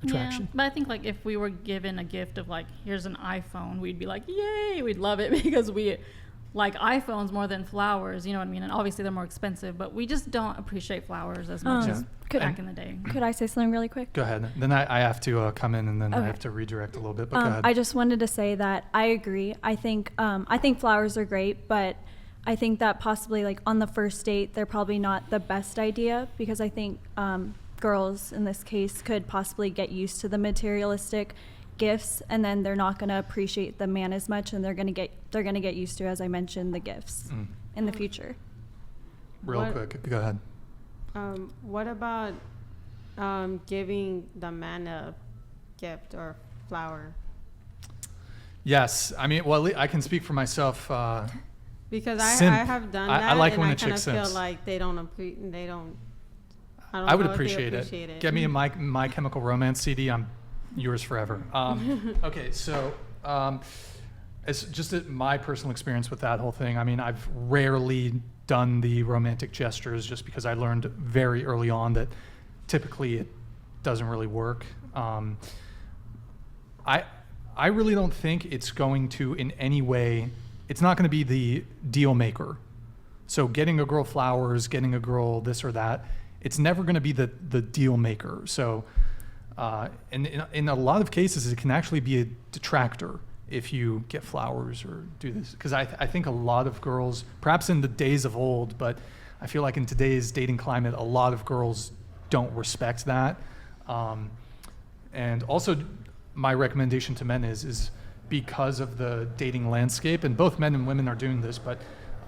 attraction. Yeah, but I think like if we were given a gift of like, here's an iPhone, we'd be like, yay, we'd love it because we like iPhones more than flowers, you know what I mean? And obviously they're more expensive, but we just don't appreciate flowers as much as back in the day. Could I say something really quick? Go ahead. Then I have to come in, and then I have to redirect a little bit, but go ahead. I just wanted to say that I agree. I think flowers are great, but I think that possibly like on the first date, they're probably not the best idea, because I think girls in this case could possibly get used to the materialistic gifts, and then they're not going to appreciate the man as much, and they're going to get used to, as I mentioned, the gifts in the future. Real quick, go ahead. What about giving the man a gift or flower? Yes, I mean, well, I can speak for myself. Because I have done that, I like and when I a chick kind of feel simps. like they don't. I would appreciate it. Get me a My Chemical Romance CD. I'm yours forever. Okay, so it's just my personal experience with that whole thing. I mean, I've rarely done the romantic gestures just because I learned very early on that typically it doesn't really work. I really don't think it's going to in any way. It's not going to be the deal maker. So getting a girl flowers, getting a girl this or that, it's never going to be the deal maker. So in a lot of cases, it can actually be a detractor if you get flowers or do this. Because I think a lot of girls, perhaps in the days of old, but I feel like in today's dating climate, a lot of girls don't respect that. And also, my recommendation to men is because of the dating landscape, and both men and women are doing this, but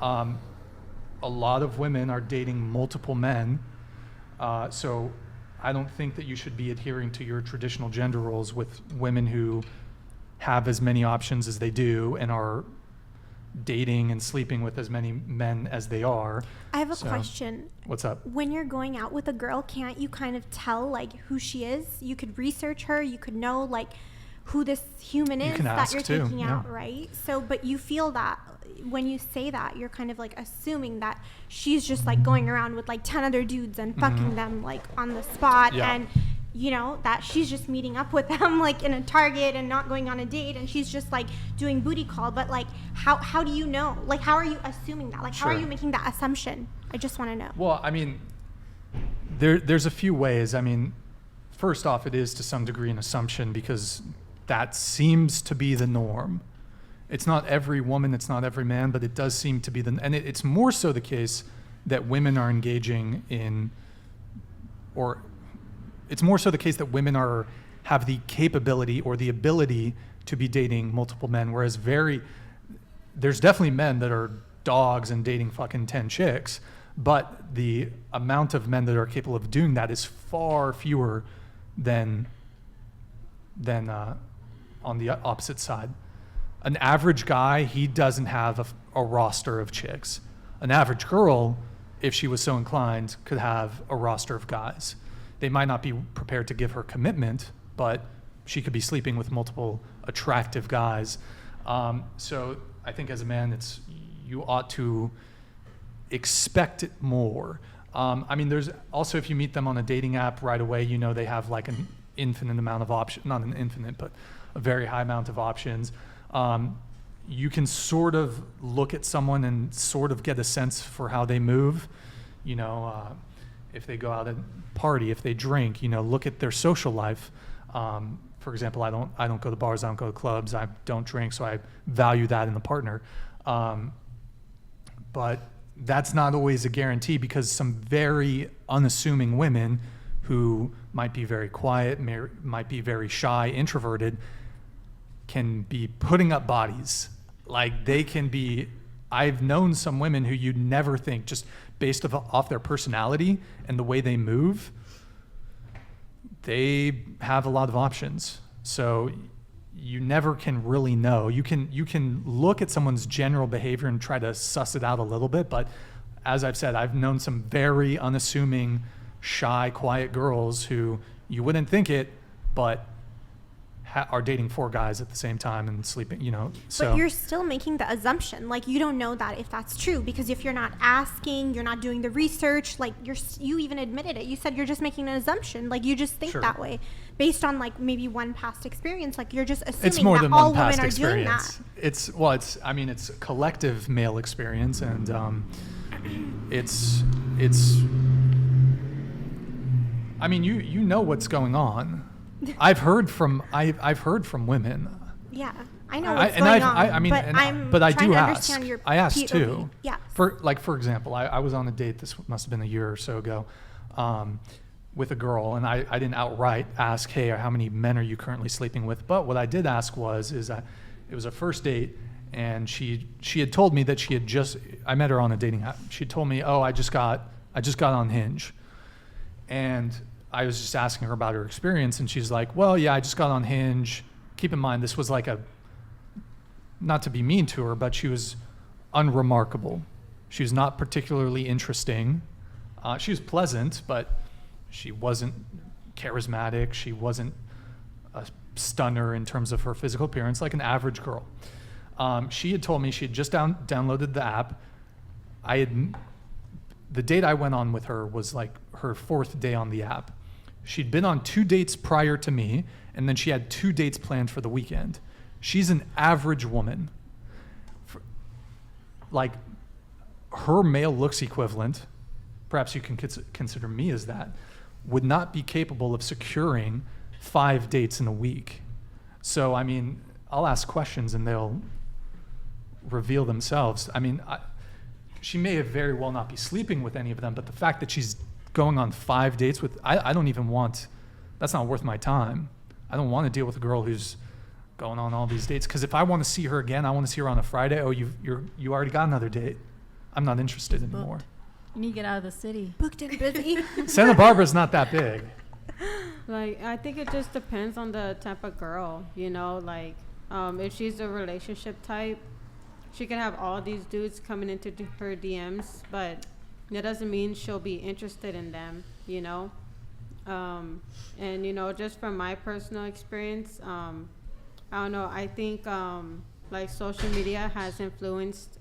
a lot of women are dating multiple men. So I don't think that you should be adhering to your traditional gender roles with women who have as many options as they do and are dating and sleeping with as many men as they are. I have a question. What's up? When you're going out with a girl, can't you kind of tell like who she is? You could research her. You could know like who this human is that you're taking out, right? So, but you feel that when you say that, you're kind of like assuming that she's just like going around with like 10 other dudes and fucking them like on the spot, and you know that she's just meeting up with them like in a Target and not going on a date, and she's just like doing booty call. But like how do you know? Like how are you assuming that? Like how are you making that assumption? I just want to know. Well, I mean, there's a few ways. I mean, first off, it is to some degree an assumption because that seems to be the norm. It's not every woman, it's not every man, but it does seem to be and it's more so the case that women are engaging in, or it's more so the case that women have the capability or the ability to be dating multiple men, whereas there's definitely men that are dogs and dating fucking 10 chicks, but the amount of men that are capable of doing that is far fewer than on the opposite side. An average guy, he doesn't have a roster of chicks. An average girl, if she was so inclined, could have a roster of guys. They might not be prepared to give her commitment, but she could be sleeping with multiple attractive guys. So I think as a man, you ought to expect it more. I mean, there's also, if you meet them on a dating app right away, you know they have like an infinite amount of options, not an infinite, but a very high amount of options. You can sort of look at someone and sort of get a sense for how they move. You know, if they go out and party, if they drink, you know, look at their social life. For example, I don't go to bars, I don't go to clubs, I don't drink, so I value that in the partner. But that's not always a guarantee, because some very unassuming women who might be very quiet, might be very shy, introverted, can be putting up bodies. Like they can be, I've known some women who you'd never think, just based off their personality and the way they move, they have a lot of options. So you never can really know. You can look at someone's general behavior and try to suss it out a little bit, but as I've said, I've known some very unassuming, shy, quiet girls who you wouldn't think it, but are dating 4 guys at the same time and sleeping, you know. So but you're still making the assumption, like you don't know that if that's true, because if you're not asking, you're not doing the research, like you even admitted it. You said you're just making an assumption, like you just think Sure. that way based on like maybe one past experience. Like you're just it's assuming more that than all one past women are doing experience. that. It's a collective male experience, and it's. I mean, you know what's going on. I've heard from women. Yeah, I know what's going on. But I trying do to ask. understand your I ask POV. too. Yeah. For example, I was on a date. This must have been a year or so ago, with a girl, and I didn't outright ask, "Hey, how many men are you currently sleeping with?" But what I did ask is that it was a first date, and she had told me that I met her on a dating app. She told me, "Oh, I just got on Hinge," and I was just asking her about her experience, and she's like, "Well, yeah, I just got on Hinge." Keep in mind, this was like not to be mean to her, but she was unremarkable. She was not particularly interesting. She was pleasant, but she wasn't charismatic. She wasn't a stunner in terms of her physical appearance, like an average girl. She had told me she had just downloaded the app. The date I went on with her was like her 4th day on the app. She'd been on 2 dates prior to me, and then she had 2 dates planned for the weekend. She's an average woman. Like, her male looks equivalent, perhaps you can consider me as that, would not be capable of securing 5 dates in a week. So, I mean, I'll ask questions and they'll reveal themselves. I mean, she may have very well not be sleeping with any of them, but the fact that she's going on 5 dates with, I don't even want, that's not worth my time. I don't want to deal with a girl who's going on all these dates, because if I want to see her again, I want to see her on a Friday. Oh, you already got another date. I'm not interested anymore. You need to get out of the city. Booked and busy. Santa Barbara's not that big. Like, I think it just depends on the type of girl, you know, like, if she's a relationship type, she can have all these dudes coming into her DMs, but that doesn't mean she'll be interested in them, you know. And, you know, just from my personal experience, I don't know, I think, like, social media has influenced,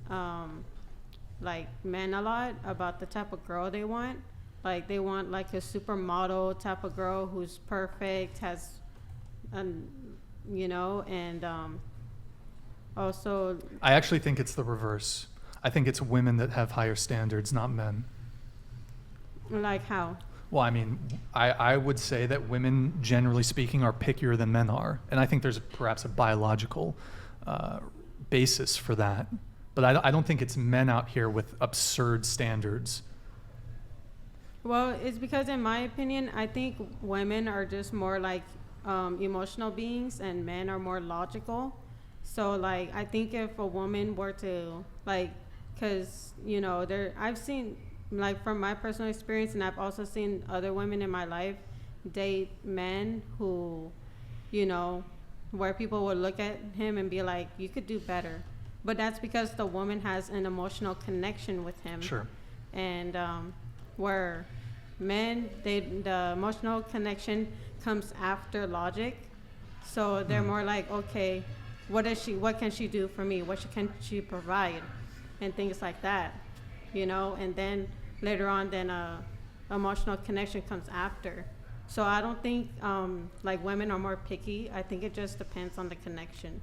like, men a lot about the type of girl they want. Like, they want, like, a supermodel type of girl who's perfect, has, you know, and also... I actually think it's the reverse. I think it's women that have higher standards, not men. Like how? Well, I mean, I would say that women, generally speaking, are pickier than men are. And I think there's perhaps a biological basis for that. But I don't think it's men out here with absurd standards. Well, it's because, in my opinion, I think women are just more like emotional beings and men are more logical. So, like, I think if a woman were to, like, because, you know, I've seen, like, from my personal experience, and I've also seen other women in my life date men who, you know, where people would look at him and be like, you could do better. But that's because the woman has an emotional connection with him. Sure. And where men, the emotional connection comes after logic. So they're more like, okay, what can she do for me? What can she provide? And things like that, you know? And then later on, then emotional connection comes after. So I don't think like women are more picky. I think it just depends on the connection.